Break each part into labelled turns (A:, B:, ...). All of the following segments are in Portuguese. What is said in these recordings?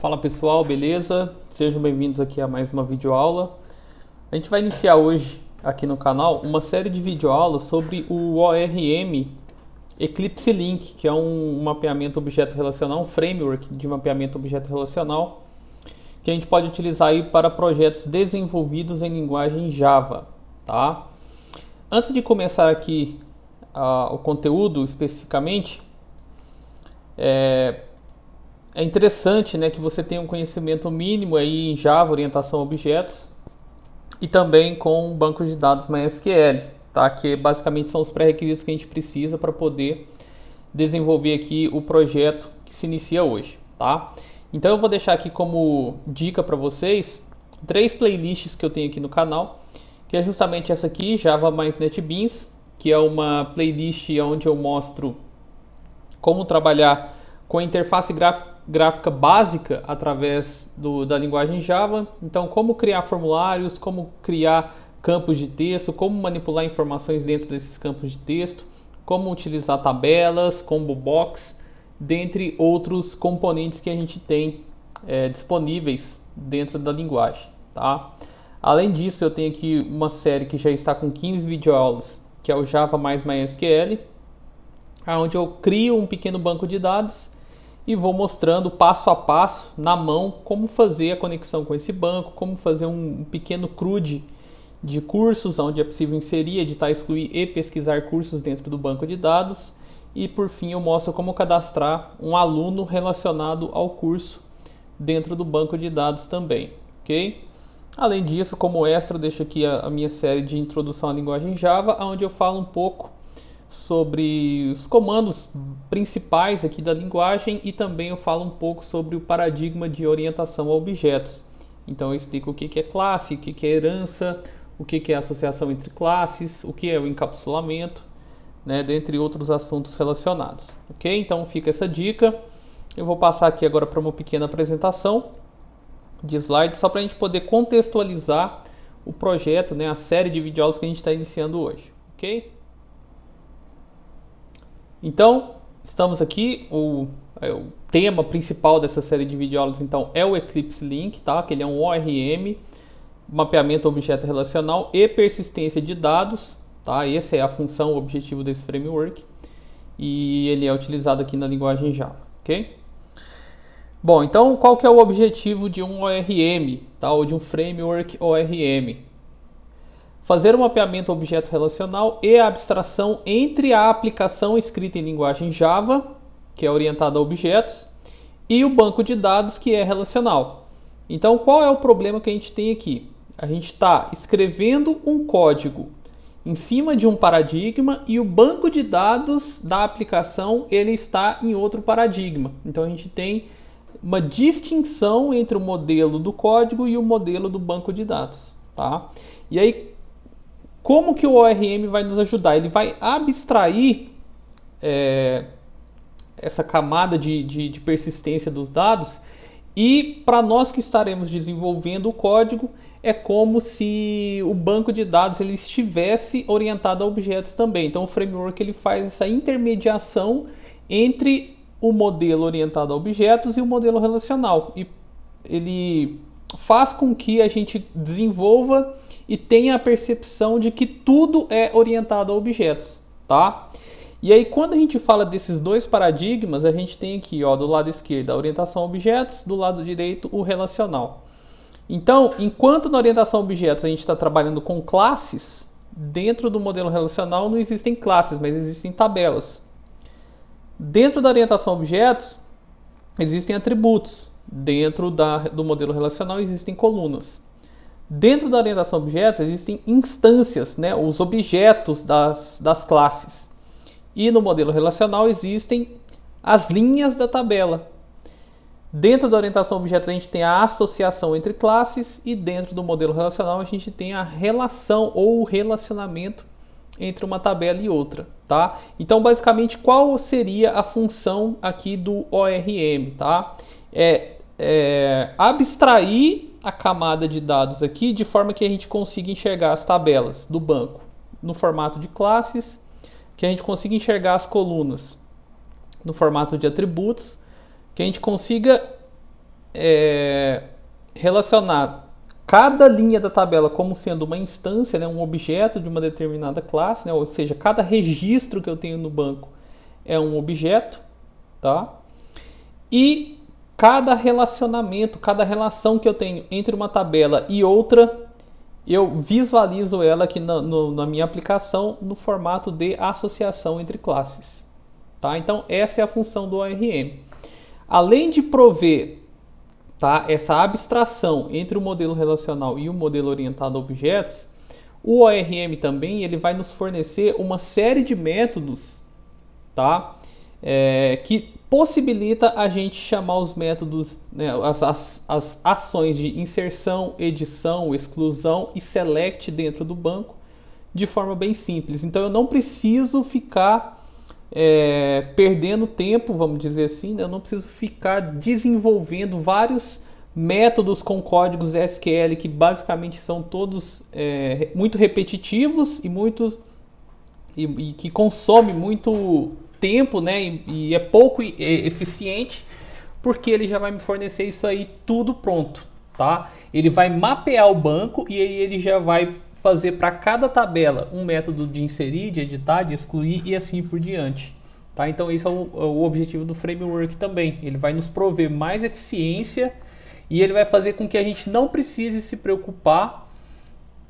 A: Fala pessoal, beleza? Sejam bem-vindos aqui a mais uma videoaula. A gente vai iniciar hoje aqui no canal uma série de videoaulas sobre o ORM Eclipse Link, que é um mapeamento objeto relacional, um framework de mapeamento objeto relacional que a gente pode utilizar aí para projetos desenvolvidos em linguagem Java, tá? Antes de começar aqui o conteúdo especificamente, é interessante, né, que você tenha um conhecimento mínimo aí em Java, orientação a objetos, e também com bancos de dados MySQL, tá? Que basicamente são os pré-requisitos que a gente precisa para poder desenvolver aqui o projeto que se inicia hoje, tá? Então eu vou deixar aqui como dica para vocês 3 playlists que eu tenho aqui no canal, que é justamente essa aqui, Java mais NetBeans, que é uma playlist onde eu mostro como trabalhar com a interface gráfica básica através da linguagem Java. Então, como criar formulários, como criar campos de texto, como manipular informações dentro desses campos de texto, como utilizar tabelas, combo box, dentre outros componentes que a gente tem disponíveis dentro da linguagem, tá? Além disso, eu tenho aqui uma série que já está com 15 videoaulas, que é o Java mais MySQL, onde eu crio um pequeno banco de dados e vou mostrando passo a passo, na mão, como fazer a conexão com esse banco, como fazer um pequeno CRUD de cursos, onde é possível inserir, editar, excluir e pesquisar cursos dentro do banco de dados. E por fim eu mostro como cadastrar um aluno relacionado ao curso dentro do banco de dados também, ok? Além disso, como extra, eu deixo aqui a minha série de introdução à linguagem Java, onde eu falo um pouco sobre os comandos principais aqui da linguagem e também eu falo um pouco sobre o paradigma de orientação a objetos. Então eu explico o que é classe, o que é herança, o que é associação entre classes, o que é o encapsulamento, né, dentre outros assuntos relacionados. Ok? Então fica essa dica. Eu vou passar aqui agora para uma pequena apresentação de slides, só para a gente poder contextualizar o projeto, né, a série de videoaulas que a gente está iniciando hoje. Ok? Então, estamos aqui, o tema principal dessa série de videoaulas então é o Eclipse Link, tá? Que ele é um ORM, mapeamento objeto relacional e persistência de dados, tá? Essa é a função, o objetivo desse framework e ele é utilizado aqui na linguagem Java, ok? Bom, então qual que é o objetivo de um ORM, tá? Ou de um framework ORM? Fazer o mapeamento objeto relacional e a abstração entre a aplicação escrita em linguagem Java, que é orientada a objetos, e o banco de dados, que é relacional. Então, qual é o problema que a gente tem aqui? A gente está escrevendo um código em cima de um paradigma e o banco de dados da aplicação ele está em outro paradigma. Então, a gente tem uma distinção entre o modelo do código e o modelo do banco de dados, tá? E aí, como que o ORM vai nos ajudar? Ele vai abstrair essa camada de persistência dos dados e para nós que estaremos desenvolvendo o código, é como se o banco de dados ele estivesse orientado a objetos também. Então o framework ele faz essa intermediação entre o modelo orientado a objetos e o modelo relacional. E ele faz com que a gente desenvolva e tenha a percepção de que tudo é orientado a objetos, tá? E aí quando a gente fala desses dois paradigmas, a gente tem aqui, ó, do lado esquerdo a orientação a objetos, do lado direito o relacional. Então, enquanto na orientação a objetos a gente está trabalhando com classes, dentro do modelo relacional não existem classes, mas existem tabelas. Dentro da orientação a objetos existem atributos, dentro do modelo relacional existem colunas. Dentro da orientação a objetos existem instâncias, né, os objetos das classes. E no modelo relacional existem as linhas da tabela. Dentro da orientação a objetos a gente tem a associação entre classes e dentro do modelo relacional a gente tem a relação ou o relacionamento entre uma tabela e outra, tá? Então basicamente qual seria a função aqui do ORM, tá? Abstrair a camada de dados aqui de forma que a gente consiga enxergar as tabelas do banco no formato de classes, que a gente consiga enxergar as colunas no formato de atributos, que a gente consiga relacionar cada linha da tabela como sendo uma instância, né, um objeto de uma determinada classe, né, ou seja, cada registro que eu tenho no banco é um objeto, tá? E cada relacionamento, cada relação que eu tenho entre uma tabela e outra, eu visualizo ela aqui na minha aplicação no formato de associação entre classes, tá? Então essa é a função do ORM. Além de prover, tá, essa abstração entre o modelo relacional e o modelo orientado a objetos, o ORM também ele vai nos fornecer uma série de métodos, tá, que possibilita a gente chamar os métodos, né, as ações de inserção, edição, exclusão e select dentro do banco de forma bem simples. Então eu não preciso ficar perdendo tempo, vamos dizer assim, né? Eu não preciso ficar desenvolvendo vários métodos com códigos SQL que basicamente são todos muito repetitivos e que consomem muito tempo, né? E é pouco eficiente, porque ele já vai me fornecer isso aí tudo pronto, tá? Ele vai mapear o banco e aí ele já vai fazer para cada tabela um método de inserir, de editar, de excluir e assim por diante, tá? Então esse é o objetivo do framework também. Ele vai nos prover mais eficiência e ele vai fazer com que a gente não precise se preocupar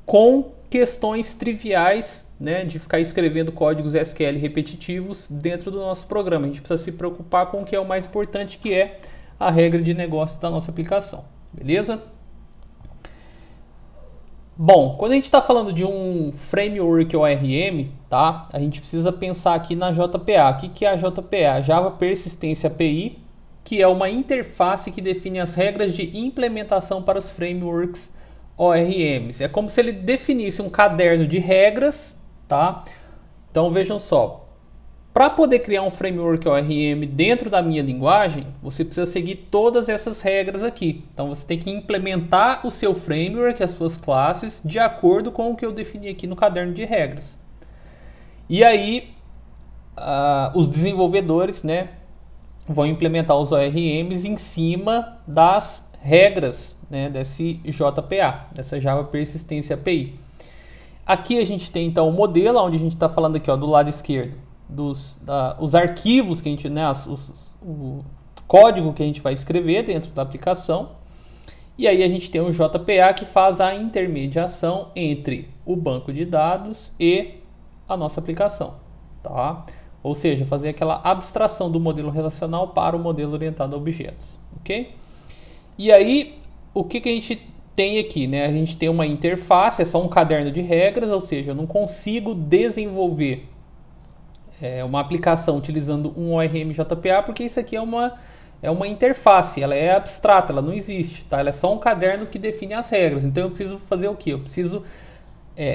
A: com questões triviais, né, de ficar escrevendo códigos SQL repetitivos dentro do nosso programa. A gente precisa se preocupar com o que é o mais importante, que é a regra de negócio da nossa aplicação, beleza? Bom, quando a gente está falando de um framework ORM, tá, a gente precisa pensar aqui na JPA. O que é a JPA? Java Persistence API, que é uma interface que define as regras de implementação para os frameworks ORMs. É como se ele definisse um caderno de regras, tá? Então vejam só, para poder criar um framework ORM dentro da minha linguagem, você precisa seguir todas essas regras aqui. Então você tem que implementar o seu framework, as suas classes, de acordo com o que eu defini aqui no caderno de regras. E aí os desenvolvedores, né, vão implementar os ORMs em cima das regras, né, desse JPA, dessa Java Persistence API. Aqui a gente tem então o modelo, onde a gente está falando aqui, ó, do lado esquerdo, os arquivos que a gente, né, o código que a gente vai escrever dentro da aplicação. E aí a gente tem o JPA, que faz a intermediação entre o banco de dados e a nossa aplicação, tá? Ou seja, fazer aquela abstração do modelo relacional para o modelo orientado a objetos, ok? E aí, o que a gente tem aqui, né? A gente tem uma interface, é só um caderno de regras, ou seja, eu não consigo desenvolver uma aplicação utilizando um ORM JPA, porque isso aqui é uma interface, ela é abstrata, ela não existe, tá? Ela é só um caderno que define as regras. Então eu preciso fazer o quê? Eu preciso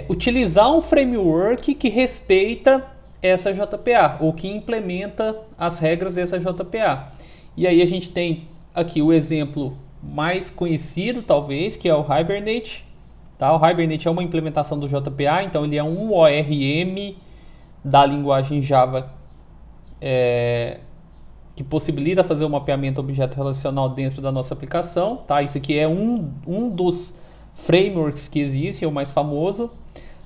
A: utilizar um framework que respeita essa JPA, ou que implementa as regras dessa JPA. E aí a gente tem aqui o exemplo mais conhecido, talvez, que é o Hibernate, tá? O Hibernate é uma implementação do JPA, então ele é um ORM da linguagem Java que possibilita fazer o mapeamento objeto relacional dentro da nossa aplicação, tá? Isso aqui é um dos frameworks que existe, é o mais famoso.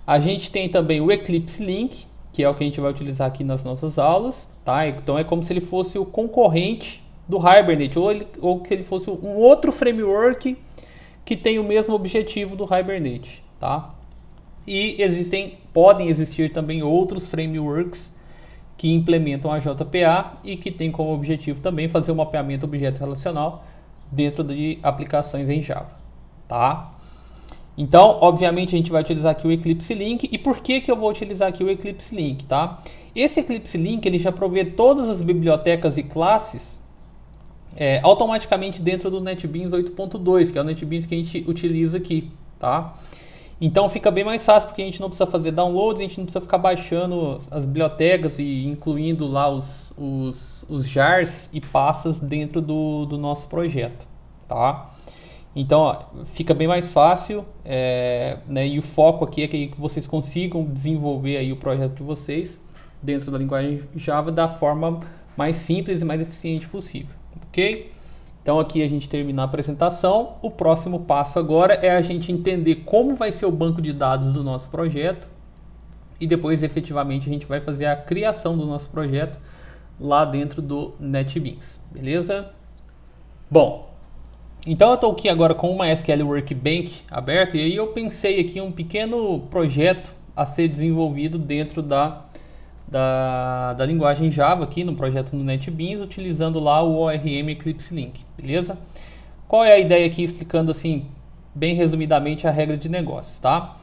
A: A gente tem também o Eclipse Link, que é o que a gente vai utilizar aqui nas nossas aulas, tá? Então é como se ele fosse o concorrente do Hibernate, ou que ele fosse um outro framework que tem o mesmo objetivo do Hibernate, tá? E podem existir também outros frameworks que implementam a JPA e que tem como objetivo também fazer o mapeamento objeto relacional dentro de aplicações em Java, tá? Então, obviamente, a gente vai utilizar aqui o Eclipse Link. E por que eu vou utilizar aqui o Eclipse Link, tá? Esse Eclipse Link, ele já provê todas as bibliotecas e classes automaticamente dentro do NetBeans 8.2, que é o NetBeans que a gente utiliza aqui, tá? Então fica bem mais fácil, porque a gente não precisa fazer downloads, a gente não precisa ficar baixando as bibliotecas e incluindo lá os jars e pastas dentro do nosso projeto, tá? Então, ó, fica bem mais fácil, né, e o foco aqui é que vocês consigam desenvolver aí o projeto de vocês dentro da linguagem Java da forma mais simples e mais eficiente possível, ok? Então aqui a gente termina a apresentação. O próximo passo agora é a gente entender como vai ser o banco de dados do nosso projeto e depois efetivamente a gente vai fazer a criação do nosso projeto lá dentro do NetBeans, beleza? Bom, então eu estou aqui agora com o MySQL Workbench aberto e aí eu pensei aqui um pequeno projeto a ser desenvolvido dentro da linguagem Java aqui no projeto no NetBeans, utilizando lá o ORM Eclipse Link, beleza? Qual é a ideia aqui, explicando assim, bem resumidamente a regra de negócios, tá?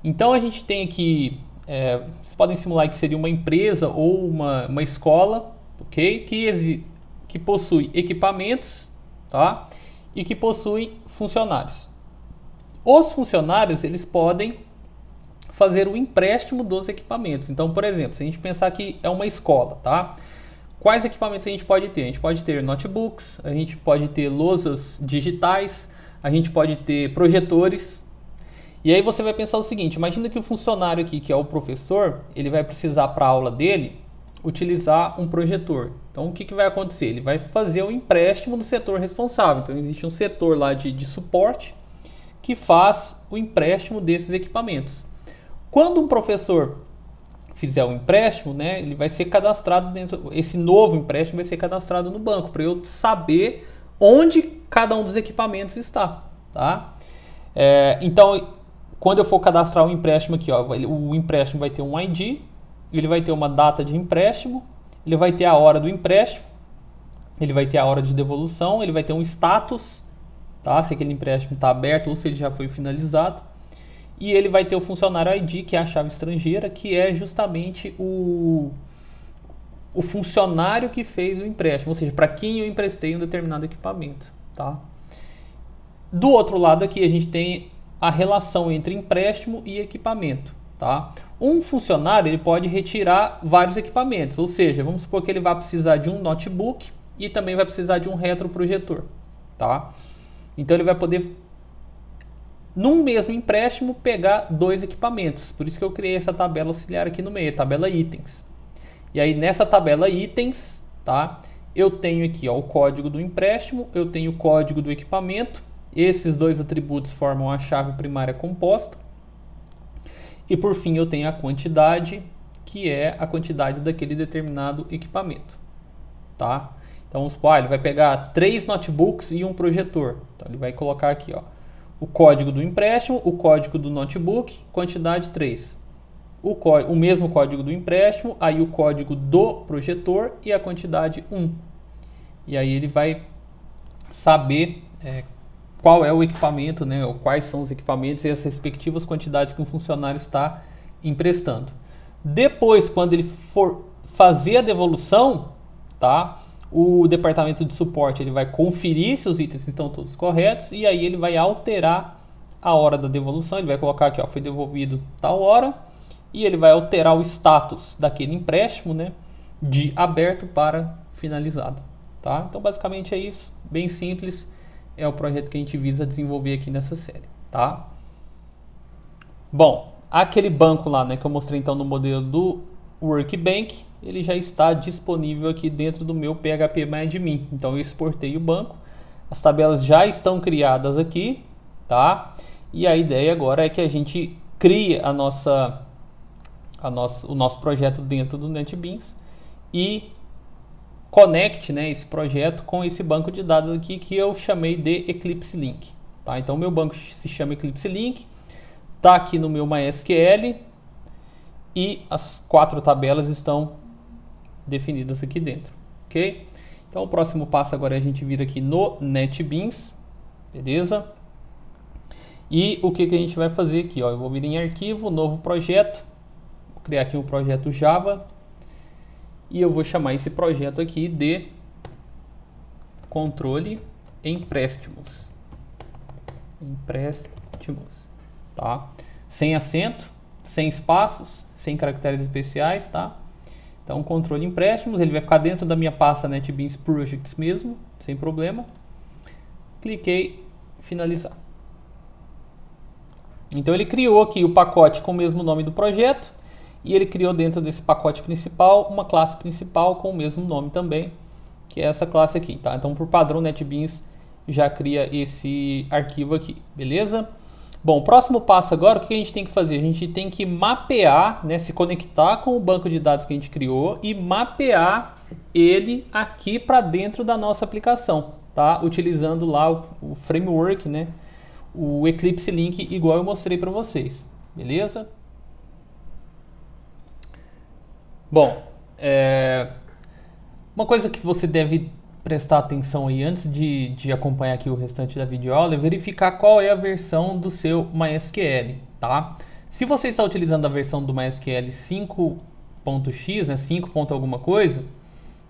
A: Então a gente tem aqui, vocês podem simular que seria uma empresa ou uma escola, ok? Que possui equipamentos, tá? E que possui funcionários. Os funcionários, eles podem fazer o empréstimo dos equipamentos. Então, por exemplo, se a gente pensar que é uma escola, tá? Quais equipamentos a gente pode ter? A gente pode ter notebooks, a gente pode ter lousas digitais, a gente pode ter projetores. E aí você vai pensar o seguinte, imagina que o funcionário aqui, que é o professor, ele vai precisar para a aula dele utilizar um projetor. Então, o que vai acontecer? Ele vai fazer o empréstimo do setor responsável. Então, existe um setor lá de suporte que faz o empréstimo desses equipamentos. Quando um professor fizer o empréstimo, né, ele vai ser cadastrado dentro, esse novo empréstimo vai ser cadastrado no banco, para eu saber onde cada um dos equipamentos está, tá? Então, quando eu for cadastrar o empréstimo aqui, ó, o empréstimo vai ter um ID, ele vai ter uma data de empréstimo, ele vai ter a hora do empréstimo, ele vai ter a hora de devolução, ele vai ter um status, tá? Se aquele empréstimo está aberto ou se ele já foi finalizado. E ele vai ter o funcionário ID, que é a chave estrangeira, que é justamente o funcionário que fez o empréstimo, ou seja, para quem eu emprestei um determinado equipamento, tá? Do outro lado aqui a gente tem a relação entre empréstimo e equipamento, tá? Um funcionário ele pode retirar vários equipamentos, ou seja, vamos supor que ele vai precisar de um notebook e também vai precisar de um retroprojetor, tá? Então ele vai poder, num mesmo empréstimo, pegar dois equipamentos. Por isso que eu criei essa tabela auxiliar aqui no meio, a tabela itens. E aí nessa tabela itens, tá? Eu tenho aqui, ó, o código do empréstimo, eu tenho o código do equipamento. Esses dois atributos formam a chave primária composta. E por fim eu tenho a quantidade, que é a quantidade daquele determinado equipamento, tá? Então vamos supor, ele vai pegar 3 notebooks e um projetor. Então ele vai colocar aqui, ó, o código do empréstimo, o código do notebook, quantidade 3. O mesmo código do empréstimo, aí o código do projetor e a quantidade 1. E aí ele vai saber qual é o equipamento, né, ou quais são os equipamentos e as respectivas quantidades que um funcionário está emprestando. Depois, quando ele for fazer a devolução, tá? O departamento de suporte ele vai conferir se os itens estão todos corretos e aí ele vai alterar a hora da devolução. Ele vai colocar aqui, ó, foi devolvido tal hora, e ele vai alterar o status daquele empréstimo, né, de aberto para finalizado, tá? Então basicamente é isso, bem simples, é o projeto que a gente visa desenvolver aqui nessa série, tá? Bom, aquele banco lá, né, que eu mostrei então no modelo do Workbench, ele já está disponível aqui dentro do meu PHPMyAdmin. Então eu exportei o banco, as tabelas já estão criadas aqui, tá? E a ideia agora é que a gente crie o nosso projeto dentro do NetBeans e conecte, né, esse projeto com esse banco de dados aqui que eu chamei de Eclipse Link, tá? Então o meu banco se chama Eclipse Link, tá aqui no meu MySQL e as 4 tabelas estão definidas aqui dentro, ok? Então o próximo passo agora é a gente vir aqui no NetBeans, beleza? E o que a gente vai fazer aqui, ó? Eu vou vir em arquivo, novo projeto, vou criar aqui um projeto Java e eu vou chamar esse projeto aqui de controle empréstimos, tá? Sem acento, sem espaços, sem caracteres especiais, tá? Então, controle empréstimos, ele vai ficar dentro da minha pasta NetBeans Projects mesmo, sem problema. Cliquei em finalizar. Então, ele criou aqui o pacote com o mesmo nome do projeto e ele criou dentro desse pacote principal uma classe principal com o mesmo nome também. que é essa classe aqui, tá? Então, por padrão, NetBeans já cria esse arquivo aqui, beleza? Bom, o próximo passo agora, o que a gente tem que fazer? A gente tem que mapear, né, se conectar com o banco de dados que a gente criou e mapear ele aqui para dentro da nossa aplicação, tá? Utilizando lá o framework, né, o Eclipse Link, igual eu mostrei para vocês, beleza? Bom, uma coisa que você deve prestar atenção aí antes de acompanhar aqui o restante da videoaula é verificar qual é a versão do seu MySQL, tá? Se você está utilizando a versão do MySQL 5.x, né, 5. alguma coisa,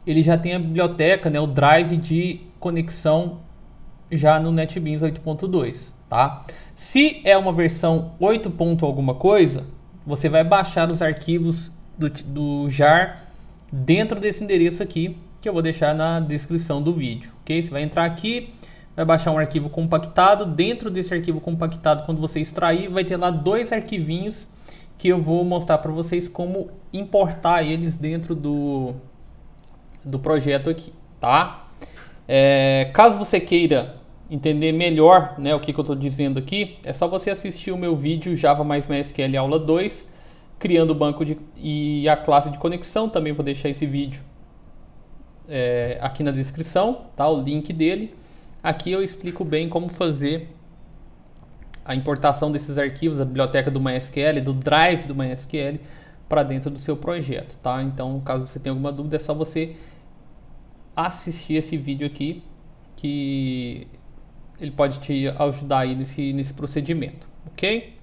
A: ele já tem a biblioteca, né, o drive de conexão já no NetBeans 8.2, tá? Se é uma versão 8. alguma coisa, você vai baixar os arquivos do jar dentro desse endereço aqui, que eu vou deixar na descrição do vídeo, ok? Você vai entrar aqui, vai baixar um arquivo compactado. Dentro desse arquivo compactado, quando você extrair, vai ter lá 2 arquivinhos que eu vou mostrar para vocês como importar eles dentro do projeto aqui, tá? Caso você queira entender melhor, né, o que eu estou dizendo aqui, é só você assistir o meu vídeo Java mais MySQL aula 2, criando o banco e a classe de conexão. Também vou deixar esse vídeo aqui na descrição, tá? O link dele. Aqui eu explico bem como fazer a importação desses arquivos, da biblioteca do MySQL, do drive do MySQL para dentro do seu projeto, tá? Então, caso você tenha alguma dúvida, é só você assistir esse vídeo aqui, que ele pode te ajudar aí nesse procedimento, ok?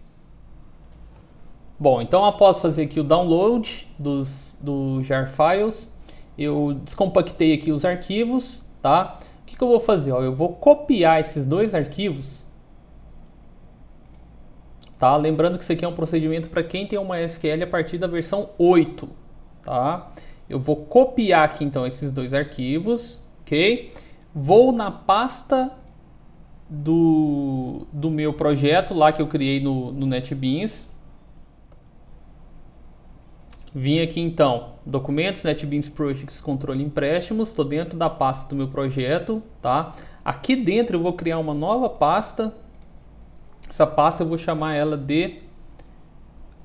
A: Bom, então após fazer aqui o download do jar files, eu descompactei aqui os arquivos, tá? O que eu vou fazer? Ó, eu vou copiar esses 2 arquivos, tá? Lembrando que isso aqui é um procedimento para quem tem uma MySQL a partir da versão 8, tá? Eu vou copiar aqui então esses 2 arquivos, ok? Vou na pasta do meu projeto lá que eu criei no NetBeans. Vim aqui então, documentos, NetBeans Projects, controle empréstimos, estou dentro da pasta do meu projeto, tá? Aqui dentro eu vou criar uma nova pasta, essa pasta eu vou chamar ela de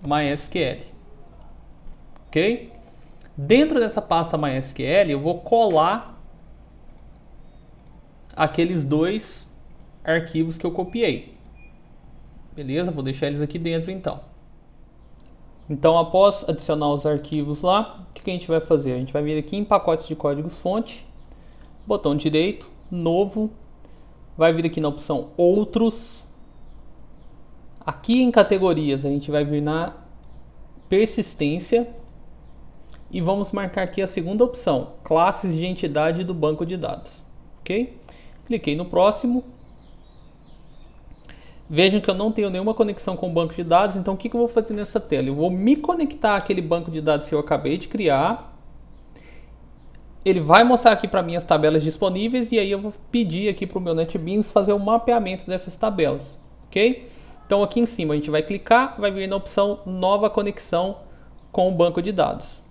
A: MySQL, ok? Dentro dessa pasta MySQL eu vou colar aqueles 2 arquivos que eu copiei, beleza? Vou deixar eles aqui dentro então. Então, após adicionar os arquivos lá, o que a gente vai fazer? A gente vai vir aqui em pacotes de códigos fonte, botão direito, novo, vai vir aqui na opção outros. Aqui em categorias a gente vai vir na persistência e vamos marcar aqui a segunda opção, classes de entidade do banco de dados, ok? Cliquei no próximo. Vejam que eu não tenho nenhuma conexão com o banco de dados, então o que eu vou fazer nessa tela? Eu vou me conectar àquele banco de dados que eu acabei de criar. Ele vai mostrar aqui para mim as tabelas disponíveis e aí eu vou pedir aqui para o meu NetBeans fazer o mapeamento dessas tabelas, ok? Então aqui em cima a gente vai clicar, vai vir na opção nova conexão com o banco de dados.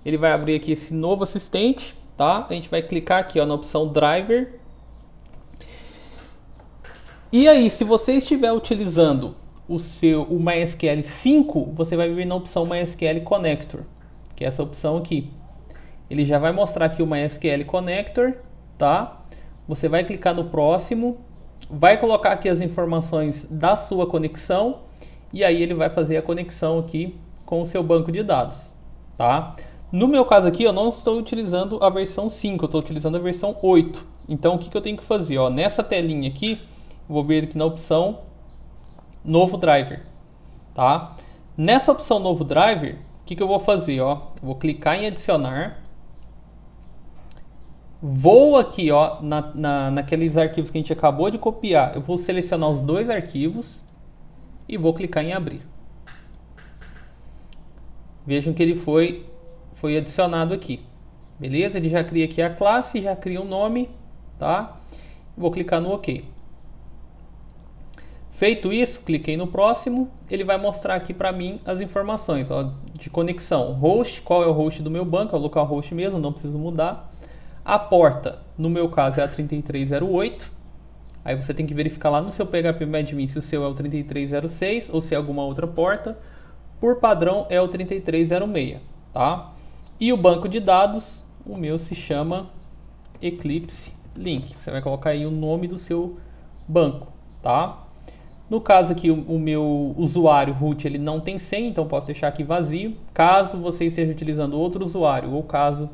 A: Ele vai abrir aqui esse novo assistente, tá? A gente vai clicar aqui ó, na opção driver. E aí, se você estiver utilizando o MySQL 5, você vai vir na opção MySQL Connector, que é essa opção aqui. Ele já vai mostrar aqui o MySQL Connector, tá? Você vai clicar no próximo, vai colocar aqui as informações da sua conexão e aí ele vai fazer a conexão aqui com o seu banco de dados, tá? No meu caso aqui, eu não estou utilizando a versão 5, eu estou utilizando a versão 8. Então, o que eu tenho que fazer? Ó, nessa telinha aqui, vou vir aqui na opção novo driver, tá? Nessa opção novo driver, o que eu vou fazer? Ó, eu vou clicar em adicionar, vou aqui ó, naqueles arquivos que a gente acabou de copiar, eu vou selecionar os 2 arquivos e vou clicar em abrir. Vejam que ele foi adicionado aqui, beleza? Ele já cria aqui a classe, já cria um nome, tá? Vou clicar no OK. Feito isso, cliquei no próximo, ele vai mostrar aqui para mim as informações, ó, de conexão. Host, qual é o host do meu banco, é o localhost mesmo, não preciso mudar. A porta, no meu caso, é a 3308. Aí você tem que verificar lá no seu PHPMadmin se o seu é o 3306 ou se é alguma outra porta. Por padrão é o 3306, tá? E o banco de dados, o meu se chama Eclipse Link. Você vai colocar aí o nome do seu banco, tá? No caso aqui, o meu usuário root ele não tem senha, então posso deixar aqui vazio. Caso você esteja utilizando outro usuário ou caso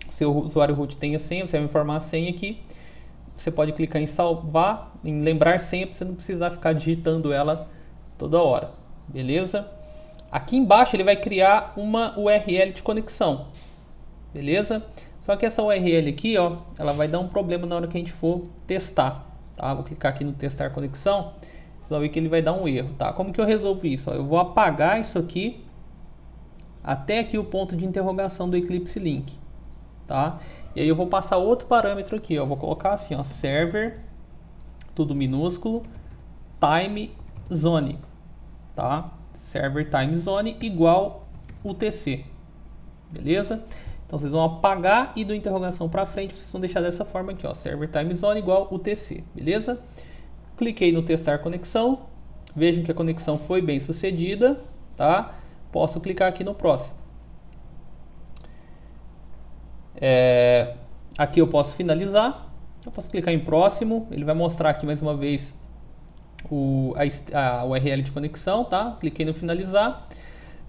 A: o seu usuário root tenha senha, você vai informar a senha aqui. Você pode clicar em salvar, em lembrar senha, para você não precisar ficar digitando ela toda hora, beleza? Aqui embaixo ele vai criar uma URL de conexão, beleza? Só que essa URL aqui, ó, ela vai dar um problema na hora que a gente for testar, tá? Vou clicar aqui no testar conexão. Você vai ver que ele vai dar um erro, tá? Como que eu resolvo isso? Ó, eu vou apagar isso aqui até aqui o ponto de interrogação do Eclipse Link, tá? E aí eu vou passar outro parâmetro aqui, ó. Eu vou colocar assim, ó, server, tudo minúsculo, time zone, tá? Server time zone igual UTC, beleza? Então vocês vão apagar e do interrogação para frente vocês vão deixar dessa forma aqui, ó, server time zone igual UTC, beleza? Cliquei no testar conexão, vejam que a conexão foi bem sucedida, tá? Posso clicar aqui no próximo. Aqui eu posso finalizar, eu posso clicar em próximo, ele vai mostrar aqui mais uma vez a URL de conexão, tá? Cliquei no finalizar,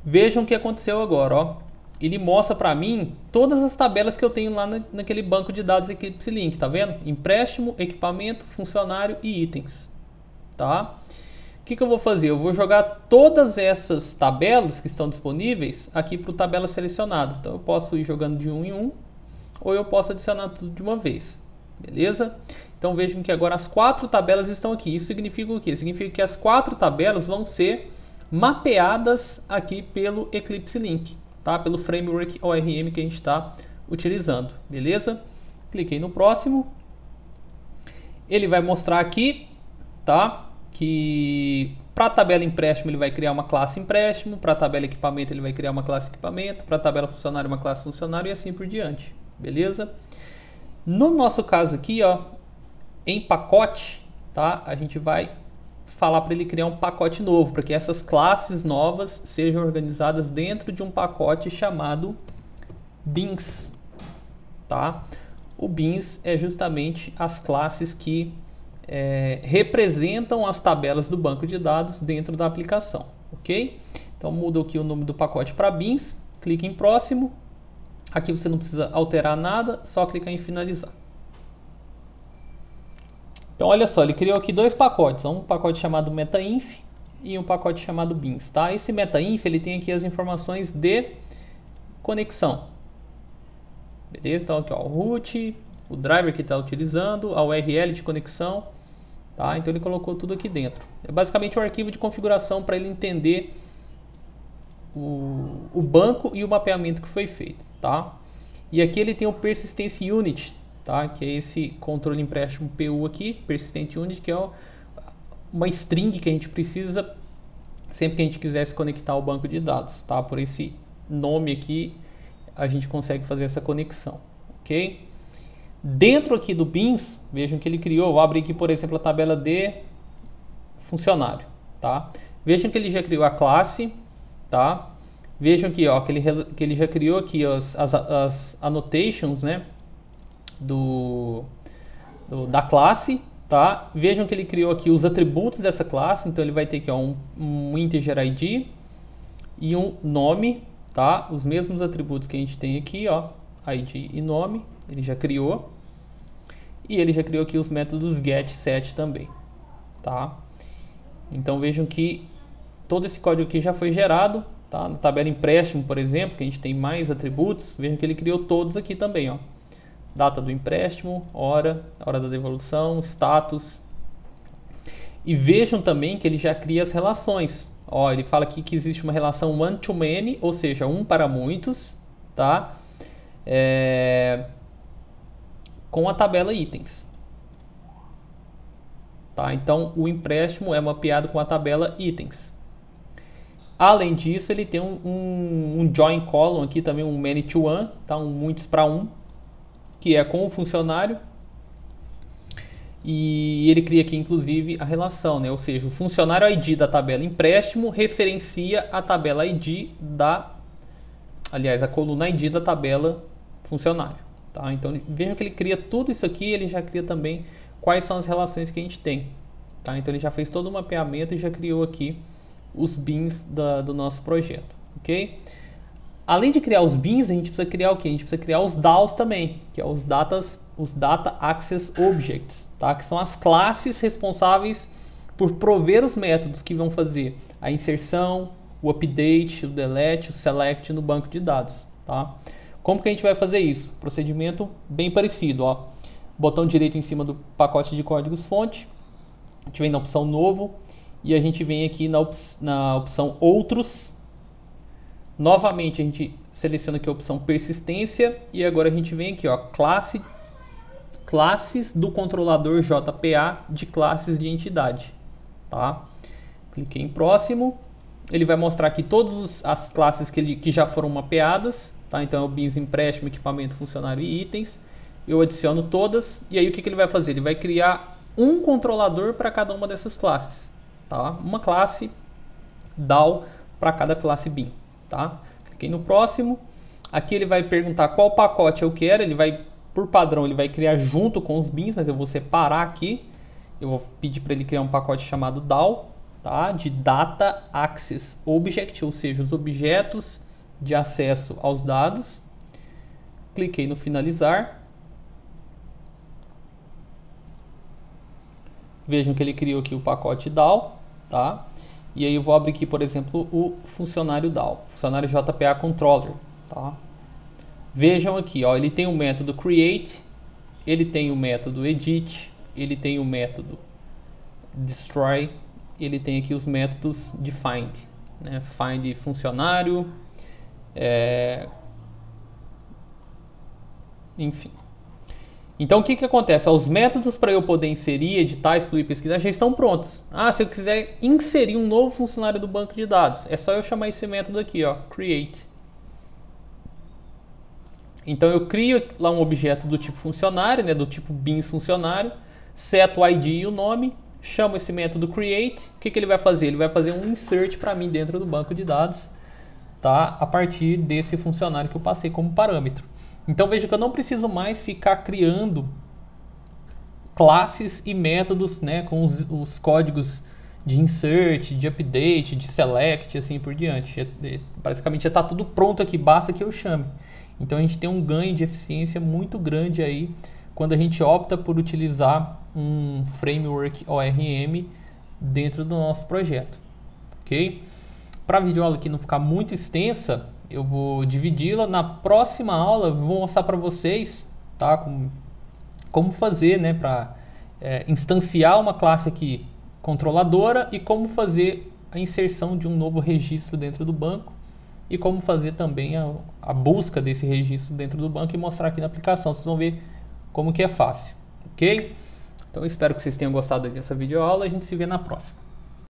A: vejam o que aconteceu agora, ó. Ele mostra para mim todas as tabelas que eu tenho lá naquele banco de dados Eclipse Link, tá vendo? Empréstimo, equipamento, funcionário e itens, tá? O que eu vou fazer? Eu vou jogar todas essas tabelas que estão disponíveis aqui para o tabelas selecionadas. Então eu posso ir jogando de um em um, ou eu posso adicionar tudo de uma vez, beleza? Então vejam que agora as 4 tabelas estão aqui. Isso significa o quê? Significa que as 4 tabelas vão ser mapeadas aqui pelo Eclipse Link, tá? Pelo framework ORM que a gente está utilizando, beleza? Cliquei no próximo. Ele vai mostrar aqui, tá? Que para a tabela empréstimo ele vai criar uma classe empréstimo, para a tabela equipamento ele vai criar uma classe equipamento, para a tabela funcionário uma classe funcionário e assim por diante, beleza? No nosso caso aqui, ó, em pacote, tá? A gente vai falar para ele criar um pacote novo, para que essas classes novas sejam organizadas dentro de um pacote chamado beans, tá? O beans é justamente as classes que representam as tabelas do banco de dados dentro da aplicação, ok? Então muda aqui o nome do pacote para beans, clique em próximo. Aqui você não precisa alterar nada, só clicar em finalizar. Então olha só, ele criou aqui 2 pacotes, um pacote chamado metainf e um pacote chamado beans, tá? Esse metainf ele tem aqui as informações de conexão, beleza? Então aqui ó, o root, o driver que está utilizando, a URL de conexão, tá? Então ele colocou tudo aqui dentro. É basicamente um arquivo de configuração para ele entender o banco e o mapeamento que foi feito, tá? E aqui ele tem o persistence unit, tá? Que é esse controle empréstimo PU aqui, persistent unit, que é uma string que a gente precisa sempre que a gente quiser se conectar ao banco de dados, tá? Por esse nome aqui a gente consegue fazer essa conexão, ok? Dentro aqui do beans, vejam que ele criou, vou abrir aqui por exemplo a tabela de funcionário, tá? Vejam que ele já criou a classe, tá? Vejam aqui, ó, que ele já criou aqui as annotations, né? Da classe, tá? Vejam que ele criou aqui os atributos dessa classe, então ele vai ter aqui ó, um integer ID e um nome, tá? Os mesmos atributos que a gente tem aqui, ó, ID e nome, ele já criou. E ele já criou aqui os métodos get, set também, tá? Então vejam que todo esse código aqui já foi gerado, tá? Na tabela empréstimo, por exemplo, que a gente tem mais atributos, vejam que ele criou todos aqui também, ó. Data do empréstimo, hora da devolução, status. E vejam também que ele já cria as relações. Ó, ele fala aqui que existe uma relação one to many, ou seja, um para muitos, tá? Com a tabela itens. tá? Então o empréstimo é mapeado com a tabela itens. Além disso, ele tem um join column aqui também, um many to one, tá? Um muitos para um, que é com o funcionário. E ele cria aqui, inclusive, a relação, né? Ou seja, o funcionário ID da tabela empréstimo referencia a tabela ID a coluna ID da tabela funcionário, tá? Então, vejam que ele cria tudo isso aqui, ele já cria também quais são as relações que a gente tem, tá? Então, ele já fez todo o mapeamento e já criou aqui os bins do nosso projeto, ok? Além de criar os bins, a gente precisa criar o quê? A gente precisa criar os DAOs também, que é os Data Access Objects, tá? Que são as classes responsáveis por prover os métodos que vão fazer a inserção, o update, o delete, o select no banco de dados, tá? Como que a gente vai fazer isso? Procedimento bem parecido, ó. Botão direito em cima do pacote de códigos fonte, a gente vem na opção novo e a gente vem aqui na opção outros. Novamente a gente seleciona aqui a opção persistência e agora a gente vem aqui, ó, classes do controlador JPA de classes de entidade, tá? Cliquei em próximo, ele vai mostrar aqui todas as classes que já foram mapeadas, tá? Então é o bins empréstimo, equipamento, funcionário e itens. Eu adiciono todas e aí o que ele vai fazer? Ele vai criar um controlador para cada uma dessas classes, tá? Uma classe DAO para cada classe BIM. Tá? Cliquei no próximo. Aqui ele vai perguntar qual pacote eu quero. Ele vai, por padrão, ele vai criar junto com os bins, mas eu vou separar aqui. Eu vou pedir para ele criar um pacote chamado DAO, tá? De Data Access Object, ou seja, os objetos de acesso aos dados. Cliquei no finalizar. Vejam que ele criou aqui o pacote DAO, tá? E aí eu vou abrir aqui, por exemplo, o funcionário DAO, funcionário JPA Controller, tá? Vejam aqui, ó, ele tem o método create, ele tem o método edit, ele tem o método destroy, ele tem aqui os métodos de find, né? Find funcionário, enfim. Então o que acontece? Os métodos para eu poder inserir, editar, excluir, pesquisar já estão prontos. Se eu quiser inserir um novo funcionário do banco de dados, é só eu chamar esse método aqui, ó, create. Então eu crio lá um objeto do tipo funcionário, né, do tipo bins funcionário, seto o ID e o nome, chamo esse método create. O que ele vai fazer? Ele vai fazer um insert para mim dentro do banco de dados, tá? A partir desse funcionário que eu passei como parâmetro. Então veja que eu não preciso mais ficar criando classes e métodos, né, com os códigos de insert, de update, de select, assim por diante. Basicamente já está tudo pronto aqui, basta que eu chame. Então a gente tem um ganho de eficiência muito grande aí quando a gente opta por utilizar um framework ORM dentro do nosso projeto, ok? Para a videoaula aqui não ficar muito extensa, eu vou dividi-la. Na próxima aula eu vou mostrar para vocês, tá, como fazer, né, para instanciar uma classe aqui controladora e como fazer a inserção de um novo registro dentro do banco e como fazer também a busca desse registro dentro do banco e mostrar aqui na aplicação. Vocês vão ver como que é fácil, ok? Então eu espero que vocês tenham gostado dessa videoaula e a gente se vê na próxima.